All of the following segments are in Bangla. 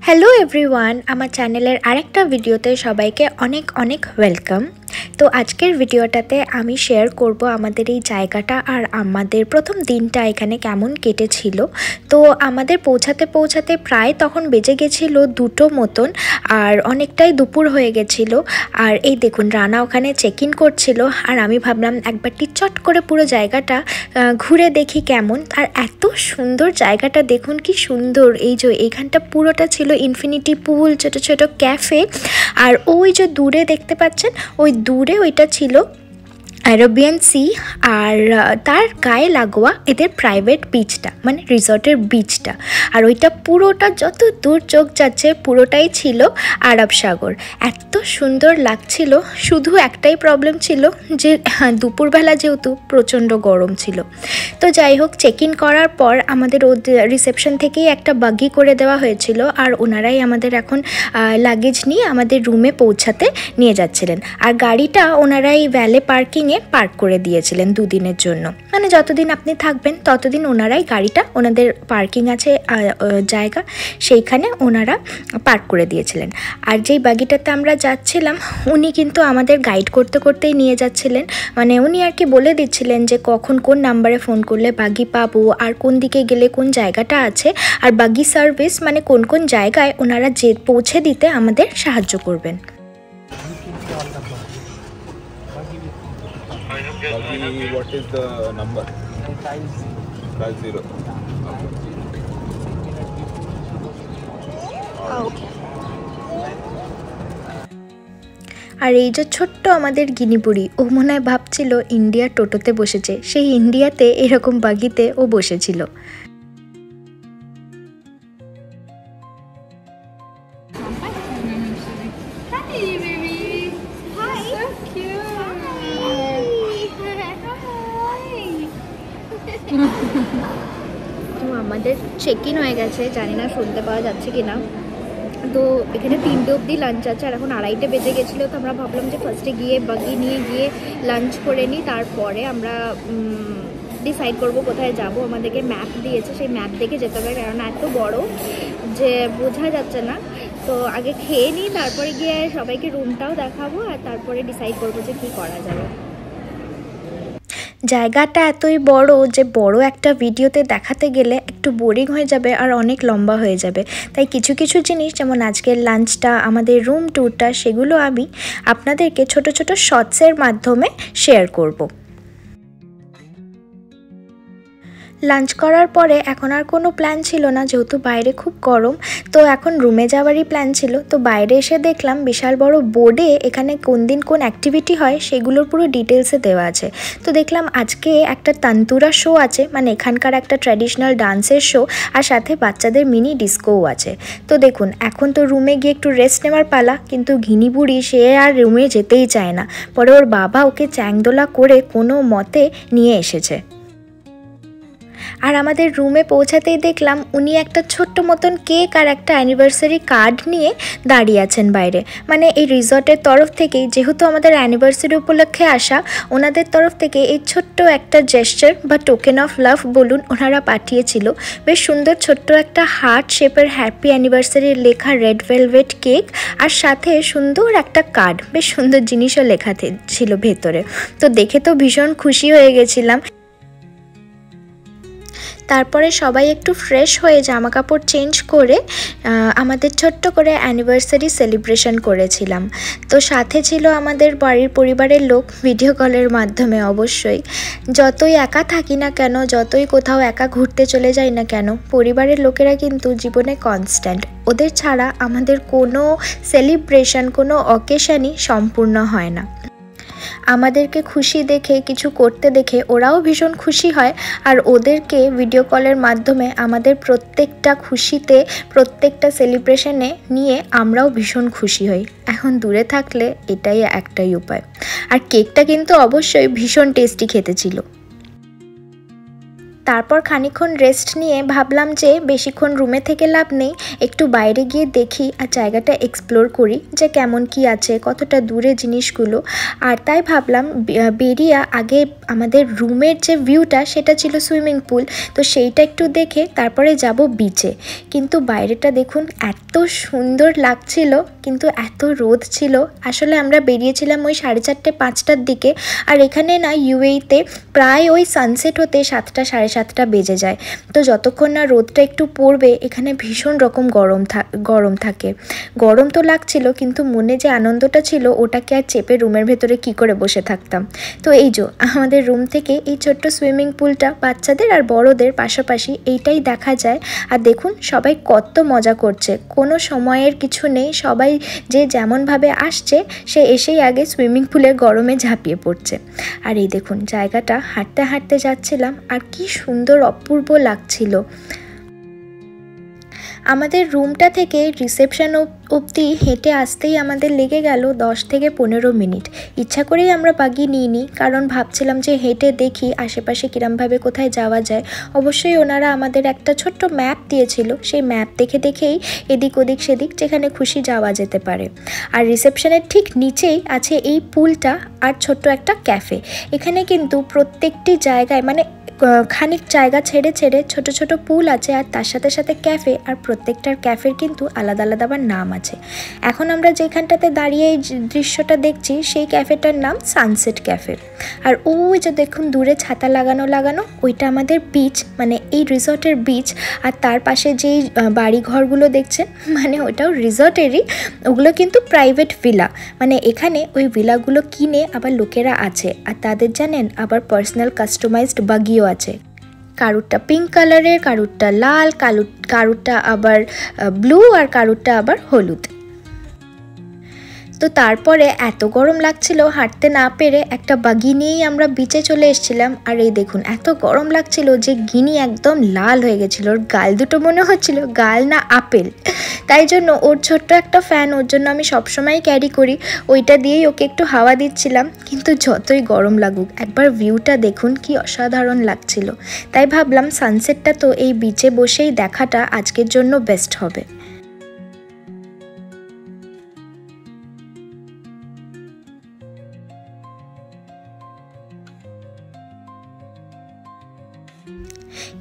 হ্যালো এভরিওয়ান, আমার চ্যানেলের আরেকটা ভিডিওতে সবাইকে অনেক অনেক ওয়েলকাম। তো আজকের ভিডিওটাতে আমি শেয়ার করব আমাদের এই জায়গাটা আর আমাদের প্রথম দিনটা এখানে কেমন কেটেছিল। তো আমাদের পৌঁছাতে প্রায় তখন বেজে গেছিল 2টো মতন, আর অনেকটাই দুপুর হয়ে গেছিলো। আর এই দেখুন রানা ওখানে চেক ইন করছিল, আর আমি ভাবলাম একবারটি চট করে পুরো জায়গাটা ঘুরে দেখি কেমন। আর এত সুন্দর জায়গাটা দেখুন, কি সুন্দর। এই যে এইখানটা পুরোটা ছিল ইনফিনিটি পুল, ছোট ছোট ক্যাফে। আর ওই যে দূরে দেখতে পাচ্ছেন, ওই দূরে ওইটা ছিল অ্যারাবিয়ান সি, আর তার গায়ে লাগোয়া এদের প্রাইভেট বিচটা, মানে রিসর্টের বিচটা। আর ওইটা পুরোটা যত দূর চোখ যাচ্ছে পুরোটাই ছিল আরব সাগর। এত সুন্দর লাগছিল। শুধু একটাই প্রবলেম ছিল যে দুপুরবেলা যেহেতু প্রচণ্ড গরম ছিল। তো যাই হোক, চেক ইন করার পর আমাদের রিসেপশন থেকেই একটা বাগি করে দেওয়া হয়েছিল, আর ওনারাই আমাদের এখন লাগেজ নিয়ে আমাদের রুমে পৌঁছাতে নিয়ে যাচ্ছিলেন। আর গাড়িটা ওনারাই ভ্যালে পার্কিংয়ে পার্ক করে দিয়েছিলেন 2 দিনের জন্য, মানে যতদিন আপনি থাকবেন ততদিন ওনারাই গাড়িটা, ওনাদের পার্কিং আছে জায়গা, সেইখানে ওনারা পার্ক করে দিয়েছিলেন। আর যেই বাগিটাতে আমরা যাচ্ছিলাম উনি কিন্তু আমাদের গাইড করতে করতেই নিয়ে যাচ্ছিলেন, মানে উনি আর কি বলে দিচ্ছিলেন যে কখন কোন নাম্বারে ফোন করলে বাগি পাবো, আর কোন দিকে গেলে কোন জায়গাটা আছে, আর বাগি সার্ভিস মানে কোন কোন জায়গায় ওনারা যে পৌঁছে দিতে আমাদের সাহায্য করবেন। What is the number? 50. আর এই যে ছোট্ট আমাদের গিনিপুরি, ও মনে হয় ভাবছিল ইন্ডিয়ার টোটোতে বসেছে, সেই ইন্ডিয়াতে এরকম বাগিতে ও বসেছিল। তো আমাদের চেক ইন হয়ে গেছে, জানি না শুনতে পাওয়া যাচ্ছে কিনা। তো এখানে 3টে অবধি লাঞ্চ আছে, আর এখন 2:30 বেজে গেছিলো। তো আমরা ভাবলাম যে ফার্স্টে গিয়ে বাগি নিয়ে গিয়ে লাঞ্চ করে নিই, তারপরে আমরা ডিসাইড করবো কোথায় যাব। আমাদেরকে ম্যাপ দিয়েছে, সেই ম্যাপ দেখে যেতে হবে, কারণ এত বড় যে বোঝা যাচ্ছে না। তো আগে খেয়ে নিই, তারপরে গিয়ে সবাইকে রুমটাও দেখাবো, আর তারপরে ডিসাইড করবো যে কী করা যাবে। জায়গাটা এতই বড় যে বড় একটা ভিডিওতে দেখাতে গেলে একটু বোরিং হয়ে যাবে আর অনেক লম্বা হয়ে যাবে। তাই কিছু কিছু জিনিস, যেমন আজকের লাঞ্চটা, আমাদের রুম ট্যুরটা, সেগুলো আমি আপনাদেরকে ছোট ছোট শর্টসের মাধ্যমে শেয়ার করব। লাঞ্চ করার পরে এখন আর কোনো প্ল্যান ছিল না, যেহেতু বাইরে খুব গরম। তো এখন রুমে যাওয়ারই প্ল্যান ছিল। তো বাইরে এসে দেখলাম বিশাল বড় বোর্ডে এখানে কোন দিন কোন অ্যাক্টিভিটি হয় সেগুলোর পুরো ডিটেলসে দেওয়া আছে। তো দেখলাম আজকে একটা তান্তুরা শো আছে, মানে এখানকার একটা ট্র্যাডিশনাল ডান্সের শো, আর সাথে বাচ্চাদের মিনি ডিস্কোও আছে। তো দেখুন এখন তো রুমে গিয়ে একটু রেস্ট নেওয়ার পালা, কিন্তু ঘিনি বুড়ি সে আর রুমে যেতেই চায় না। পরে ওর বাবা ওকে চ্যাংদোলা করে কোনো মতে নিয়ে এসেছে। আর আমাদের রুমে পৌঁছাতেই দেখলাম উনি একটা ছোট্ট মতন কেক আর একটা অ্যানিভার্সারি কার্ড নিয়ে দাঁড়িয়ে আছেন বাইরে। মানে এই রিসর্টের তরফ থেকেই, যেহেতু আমাদের অ্যানিভার্সারি উপলক্ষে আসা, ওনাদের তরফ থেকে এই ছোট্ট একটা জেস্চার বা টোকেন অফ লাভ বলুন, ওনারা পাঠিয়েছিল। বেশ সুন্দর ছোট্ট একটা হার্ট শেপের হ্যাপি অ্যানিভার্সারির লেখা রেড ভেলভেট কেক, আর সাথে সুন্দর একটা কার্ড, বেশ সুন্দর জিনিসও লেখা ছিল ভেতরে। তো দেখে তো ভীষণ খুশি হয়ে গেছিলাম। তারপরে সবাই একটু ফ্রেশ হয়ে জামা কাপড় চেঞ্জ করে আমাদের ছোট্ট করে অ্যানিভার্সারি সেলিব্রেশন করেছিলাম। তো সাথে ছিল আমাদের বাড়ির পরিবারের লোক, ভিডিও কলের মাধ্যমে অবশ্যই। যতই একা থাকি না কেন, যতই কোথাও একা ঘুরতে চলে যাই না কেন, পরিবারের লোকেরা কিন্তু জীবনে কনস্ট্যান্ট। ওদের ছাড়া আমাদের কোনো সেলিব্রেশন, কোনো অকেশনই সম্পূর্ণ হয় না। আমাদেরকে খুশি দেখে, কিছু করতে দেখে ওরাও ভীষণ খুশি হয়, আর ওদেরকে ভিডিও কলের মাধ্যমে আমাদের প্রত্যেকটা খুশিতে, প্রত্যেকটা সেলিব্রেশনে নিয়ে আমরাও ভীষণ খুশি হই। এখন দূরে থাকলে এটাই একটাই উপায়। আর কেকটা কিন্তু অবশ্যই ভীষণ টেস্টি খেতে ছিল। তারপর খানিকক্ষণ রেস্ট নিয়ে ভাবলাম যে বেশিক্ষণ রুমে থেকে লাভ নেই, একটু বাইরে গিয়ে দেখি আর জায়গাটা এক্সপ্লোর করি যে কেমন কি আছে, কতটা দূরে জিনিসগুলো। আর তাই ভাবলাম বেরিয়ে আগে আমাদের রুমের যে ভিউটা সেটা ছিল সুইমিং পুল, তো সেইটা একটু দেখে তারপরে যাব বিচে। কিন্তু বাইরেটা দেখুন এত সুন্দর লাগছিল, কিন্তু এত রোদ ছিল। আসলে আমরা বেরিয়েছিলাম ওই 4:30-5টার দিকে, আর এখানে না ইউএইতে প্রায় ওই সানসেট হতে 7টা 7:30 বেজে যায়। তো যতক্ষণ না রোদটা একটু পড়বে এখানে ভীষণ রকম গরম থাকে। গরম তো লাগছিল, কিন্তু মনে যে আনন্দটা ছিল ওটাকে আর চেপে রুমের ভেতরে কি করে বসে থাকতাম। তো এই যে আমাদের রুম থেকে এই ছোট্ট সুইমিং পুলটা বাচ্চাদের আর বড়দের পাশাপাশি এইটাই দেখা যায়। আর দেখুন সবাই কত মজা করছে, কোনো সময়ের কিছু নেই, সবাই যে যেমনভাবে আসছে সে এসেই আগে সুইমিং পুলের গরমে ঝাঁপিয়ে পড়ছে। আর এই দেখুন জায়গাটা হাঁটতে হাঁটতে যাচ্ছিলাম আর কি সুন্দর অপূর্ব লাগছিল। আমাদের রুমটা থেকে রিসেপশন অবধি হেঁটে আসতেই আমাদের লেগে গেল 10 থেকে 15 মিনিট। ইচ্ছা করেই আমরা বাগি নিইনি, কারণ ভাবছিলাম যে হেঁটে দেখি আশেপাশে কিরমভাবে কোথায় যাওয়া যায়। অবশ্যই ওনারা আমাদের একটা ছোট্ট ম্যাপ দিয়েছিল, সেই ম্যাপ দেখে দেখেই এদিক ওদিক সেদিক যেখানে খুশি যাওয়া যেতে পারে। আর রিসেপশনের ঠিক নিচেই আছে এই পুলটা আর ছোট্ট একটা ক্যাফে। এখানে কিন্তু প্রত্যেকটি জায়গায় মানে খানিক জায়গা ছেড়ে ছেড়ে ছোট ছোট পুল আছে, আর তার সাথে সাথে ক্যাফে, আর প্রত্যেকটার ক্যাফের কিন্তু আলাদা আলাদা আবার নাম আছে। এখন আমরা যেখানটাতে দাঁড়িয়ে এই দৃশ্যটা দেখছি সেই ক্যাফেটার নাম সানসেট ক্যাফে। আর ওই যে দেখুন দূরে ছাতা লাগানো ওইটা আমাদের বিচ, মানে এই রিসর্টের বিচ। আর তার পাশে যেই বাড়ি ঘরগুলো দেখছেন মানে ওটাও রিসর্টেরই, ওগুলো কিন্তু প্রাইভেট ভিলা। মানে এখানে ওই ভিলাগুলো কিনে আবার লোকেরা আছে, আর তাদের জানেন আবার পার্সোনাল কাস্টমাইজড বাগিও আছে। কারুরটা পিঙ্ক কালারের, কারুরটা লাল, কারুরটা আবার ব্লু, আর কারুরটা আবার হলুদ। তো তারপরে এত গরম লাগছিল, হাঁটতে না পেরে একটা বাগি নিয়েই আমরা বিচে চলে এসেছিলাম। আর এই দেখুন এত গরম লাগছিল যে গিনি একদম লাল হয়ে গেছিল, ওর গাল দুটো মনে হচ্ছিল গাল না আপেল। তাই জন্য ওর ছোট্ট একটা ফ্যান ওর জন্য আমি সবসময় ক্যারি করি, ওইটা দিয়েই ওকে একটু হাওয়া দিচ্ছিলাম। কিন্তু যতই গরম লাগুক একবার ভিউটা দেখুন কি অসাধারণ লাগছিল। তাই ভাবলাম সানসেটটা তো এই বিচে বসেই দেখাটা আজকের জন্য বেস্ট হবে।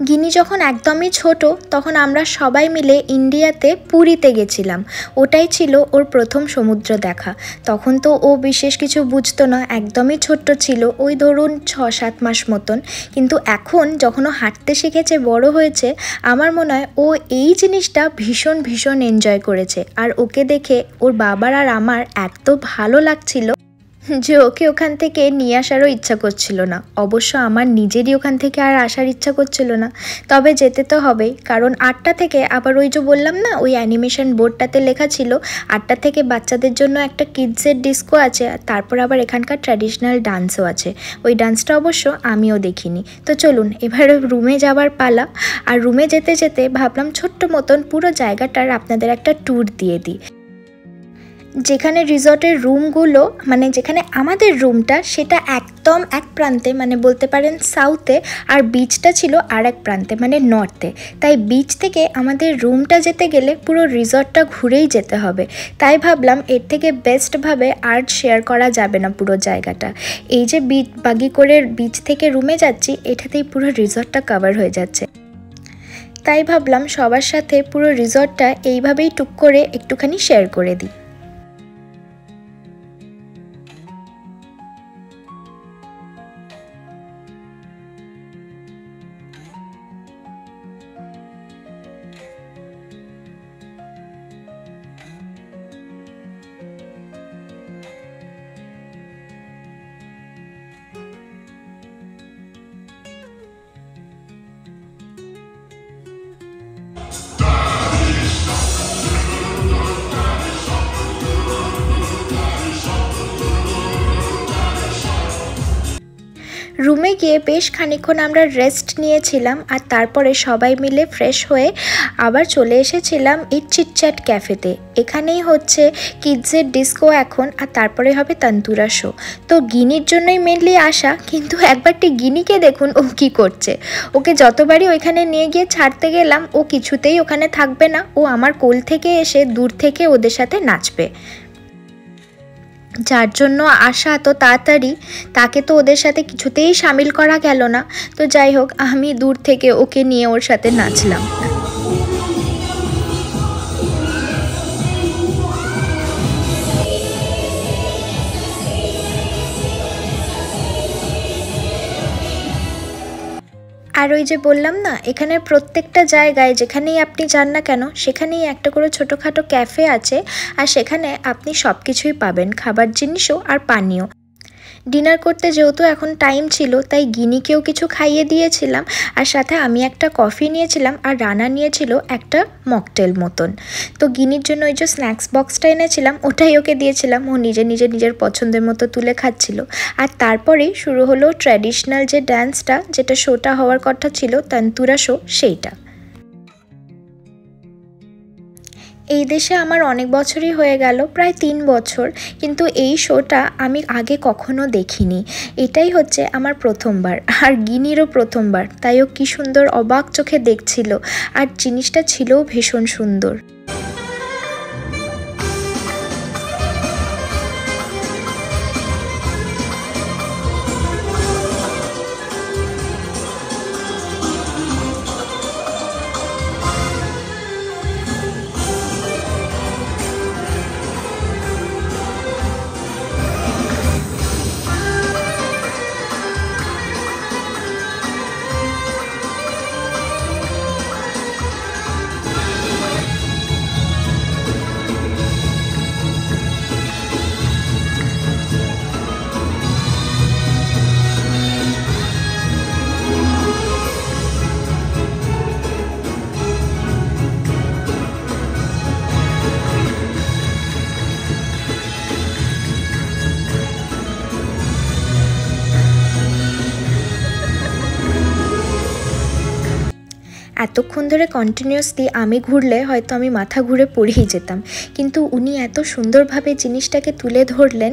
গিনি যখন একদমই ছোট তখন আমরা সবাই মিলে ইন্ডিয়াতে পুরীতে গেছিলাম, ওটাই ছিল ওর প্রথম সমুদ্র দেখা। তখন তো ও বিশেষ কিছু বুঝতো না, একদমই ছোট্ট ছিল, ওই ধরুন 6-7 মাস মতন। কিন্তু এখন যখন ও হাঁটতে শিখেছে, বড় হয়েছে, আমার মনে হয় ও এই জিনিসটা ভীষণ ভীষণ এনজয় করেছে। আর ওকে দেখে ওর বাবার আর আমার এত ভালো লাগছিল যে ওকে ওখান থেকে নিয়ে আসারও ইচ্ছা করছিল না। অবশ্য আমার নিজেরই ওখান থেকে আর আসার ইচ্ছা করছিল না, তবে যেতে তো হবেই, কারণ 8টা থেকে আবার ওই যে বললাম না ওই অ্যানিমেশন বোর্ডটাতে লেখা ছিল 8টা থেকে বাচ্চাদের জন্য একটা কিডসের ডিস্কো আছে, আর তারপর আবার এখানকার ট্র্যাডিশনাল ডান্সও আছে। ওই ডান্সটা অবশ্য আমিও দেখিনি। তো চলুন এবার রুমে যাবার পালা। আর রুমে যেতে যেতে ভাবলাম ছোট্ট মতন পুরো জায়গাটার আপনাদের একটা ট্যুর দিয়ে দিই। যেখানে রিসর্টের রুমগুলো, মানে যেখানে আমাদের রুমটা সেটা একদম এক প্রান্তে, মানে বলতে পারেন সাউথে, আর বিচটা ছিল আর এক প্রান্তে মানে নর্থে। তাই বিচ থেকে আমাদের রুমটা যেতে গেলে পুরো রিসর্টটা ঘুরেই যেতে হবে। তাই ভাবলাম এর থেকে বেস্টভাবে আর শেয়ার করা যাবে না পুরো জায়গাটা। এই যে বাগি করে বিচ থেকে রুমে যাচ্ছি, এটাতেই পুরো রিসর্টটা কভার হয়ে যাচ্ছে। তাই ভাবলাম সবার সাথে পুরো রিসর্টটা এইভাবেই টুক করে একটুখানি শেয়ার করে দিই। রুমে গিয়ে বেশ খানিকক্ষণ আমরা রেস্ট নিয়েছিলাম আর তারপরে সবাই মিলে ফ্রেশ হয়ে আবার চলে এসেছিলাম এই চিটচ্যাট ক্যাফেতে। এখানেই হচ্ছে কিডসের ডিস্কো এখন, আর তারপরে হবে তন্তুরা শো। তো গিনির জন্যই মেনলি আসা, কিন্তু একবারটি গিনিকে দেখুন ও কি করছে। ওকে যতবারই ওইখানে নিয়ে গিয়ে ছাড়তে গেলাম ও কিছুতেই ওখানে থাকবে না, ও আমার কোল থেকে এসে দূর থেকে ওদের সাথে নাচবে। যার জন্য আসা এত তাড়াতাড়ি, তাকে তো ওদের সাথে কিছুতেই সামিল করা গেল না। তো যাই হোক, আমি দূর থেকে ওকে নিয়ে ওর সাথে নাচলাম। আর ওই যে বললাম না, এখানে প্রত্যেকটা জায়গায় যেখানেই আপনি যান না কেন সেখানেই একটা করে ছোটোখাটো ক্যাফে আছে, আর সেখানে আপনি সব কিছুই পাবেন, খাবার জিনিসও আর পানীয়। ডিনার করতে যেহেতু এখন টাইম ছিল, তাই গিনিকেও কিছু খাইয়ে দিয়েছিলাম, আর সাথে আমি একটা কফি নিয়েছিলাম আর রানা নিয়েছিল একটা মকটেল মতন। তো গিনির জন্য ওই যে স্ন্যাক্স বক্সটা এনেছিলাম ওটাই ওকে দিয়েছিলাম, ও নিজের পছন্দের মতো তুলে খাচ্ছিল। আর তারপরেই শুরু হলো ট্র্যাডিশনাল যে ডান্সটা, যেটা শোটা হওয়ার কথা ছিল, তন্তুরা শো, সেইটা। এই দেশে আমার অনেক বছরই হয়ে গেল, প্রায় 3 বছর, কিন্তু এই শোটা আমি আগে কখনো দেখিনি। এটাই হচ্ছে আমার প্রথমবার, আর গিনিরও প্রথমবার, তাই ও কী সুন্দর অবাক চোখে দেখছিল, আর জিনিসটা ছিলও ভীষণ সুন্দর। এতক্ষণ ধরে কন্টিনিউয়াসলি আমি ঘুরলে হয়তো আমি মাথা ঘুরে পড়েই যেতাম, কিন্তু উনি এত সুন্দরভাবে জিনিসটাকে তুলে ধরলেন।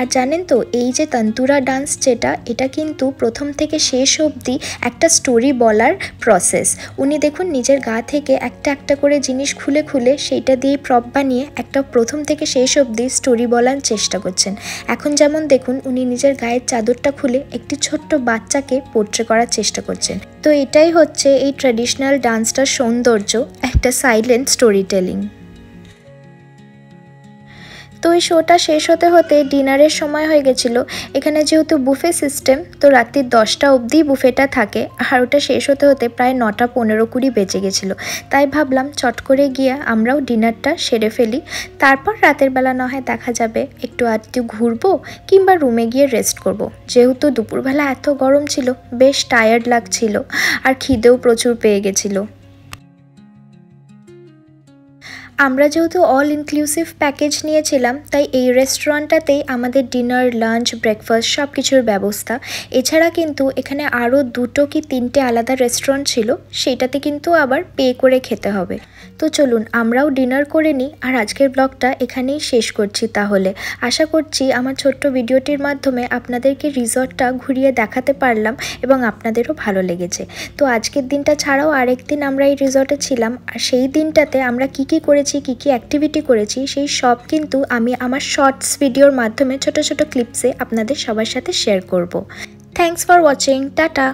আর জানেন তো, এই যে তন্তুরা ডান্স যেটা, এটা কিন্তু প্রথম থেকে শেষ অবধি একটা স্টোরি বলার প্রসেস। উনি দেখুন নিজের গা থেকে একটা একটা করে জিনিস খুলে খুলে সেইটা দিয়ে প্রপ বানিয়ে একটা প্রথম থেকে শেষ অবধি স্টোরি বলার চেষ্টা করছেন। এখন যেমন দেখুন, উনি নিজের গায়ের চাদরটা খুলে একটি ছোট্ট বাচ্চাকে পোট্রে করার চেষ্টা করছেন। তো এটাই হচ্ছে এই ট্র্যাডিশনাল ডান্সটার সৌন্দর্য, একটা সাইলেন্ট স্টোরি টেলিং। তো এই শোটা শেষ হতে হতে ডিনারের সময় হয়ে গেছিলো। এখানে যেহেতু বুফে সিস্টেম, তো রাত্রি 10টা অবধি বুফেটা থাকে, আর ওটা শেষ হতে হতে প্রায় 9টা 15-20 বেজে গেছিলো। তাই ভাবলাম চট করে গিয়ে আমরাও ডিনারটা সেরে ফেলি, তারপর রাতের বেলা না হয় দেখা যাবে, একটু আধটু ঘুরবো কিংবা রুমে গিয়ে রেস্ট করব। যেহেতু দুপুরবেলা এত গরম ছিল, বেশ টায়ার্ড লাগছিল, আর খিদেও প্রচুর পেয়ে গেছিলো। আমরা যেহেতু অল ইনক্লুসিভ প্যাকেজ নিয়েছিলাম, তাই এই রেস্টুরেন্টটাতেই আমাদের ডিনার, লাঞ্চ, ব্রেকফাস্ট সব কিছুর ব্যবস্থা। এছাড়া কিন্তু এখানে আরও 2টো কি 3টে আলাদা রেস্টুরেন্ট ছিল, সেইটাতে কিন্তু আবার পে করে খেতে হবে। তো চলুন আমরাও ডিনার করে নিই, আর আজকের ব্লগটা এখানেই শেষ করছি। তাহলে আশা করছি আমার ছোট্ট ভিডিওটির মাধ্যমে আপনাদেরকে রিসর্টটা ঘুরিয়ে দেখাতে পারলাম এবং আপনাদেরও ভালো লেগেছে। তো আজকের দিনটা ছাড়াও আরেকদিন আমরা এই রিসর্টে ছিলাম, আর সেই দিনটাতে আমরা কী করেছি, কী অ্যাক্টিভিটি করেছি, সেই সব কিন্তু আমি আমার শর্টস ভিডিওর মাধ্যমে ছোট ছোট ক্লিপসে আপনাদের সবার সাথে শেয়ার করব। Thanks for watching, tata.